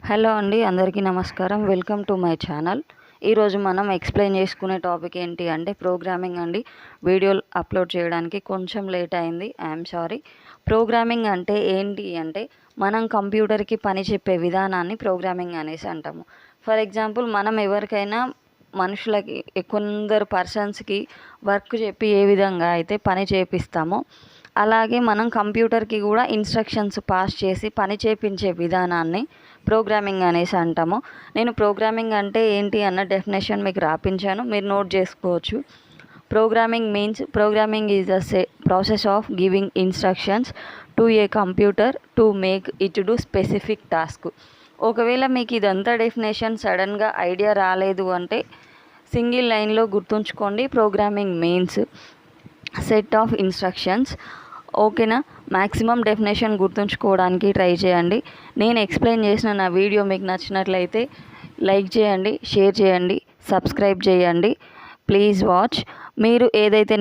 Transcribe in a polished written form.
Hello అండి, అందరికీ నమస్కారం. Welcome to my channel. ఈరోజు మనం ఎక్స్ప్లెయిన్ చేసుకునే టాపిక్ ఏంటి అంటే ప్రోగ్రామింగ్ అండి. వీడియోలు అప్లోడ్ చేయడానికి కొంచెం లేట్ అయింది, ఐఎమ్ సారీ. ప్రోగ్రామింగ్ అంటే ఏంటి అంటే మనం కంప్యూటర్కి పని చెప్పే విధానాన్ని ప్రోగ్రామింగ్ అనేసి అంటాము. ఫర్ ఎగ్జాంపుల్, మనం ఎవరికైనా మనుషులకి కొందరు పర్సన్స్కి వర్క్ చెప్పి ఏ విధంగా అయితే పని చేపిస్తామో అలాగే మనం కంప్యూటర్కి కూడా ఇన్స్ట్రక్షన్స్ పాస్ చేసి పని చేపించే విధానాన్ని ప్రోగ్రామింగ్ అనేసి అంటాము. నేను ప్రోగ్రామింగ్ అంటే ఏంటి అన్న డెఫినేషన్ మీకు రాపించాను, మీరు నోట్ చేసుకోవచ్చు. Programming is the process of giving instructions to A computer to make it do specific task. ఒకవేళ మీకు ఇదంతా డెఫినేషన్ సడన్గా ఐడియా రాలేదు అంటే సింగిల్ లైన్లో గుర్తుంచుకోండి. Programming means set of instructions. ఓకేనా? మ్యాక్సిమం డెఫినేషన్ గుర్తుంచుకోవడానికి ట్రై చేయండి. నేను ఎక్స్ప్లెయిన్ చేసిన నా వీడియో మీకు నచ్చినట్లయితే లైక్ చేయండి, షేర్ చేయండి, సబ్స్క్రైబ్ చేయండి. Please watch. మీరు ఏదైతే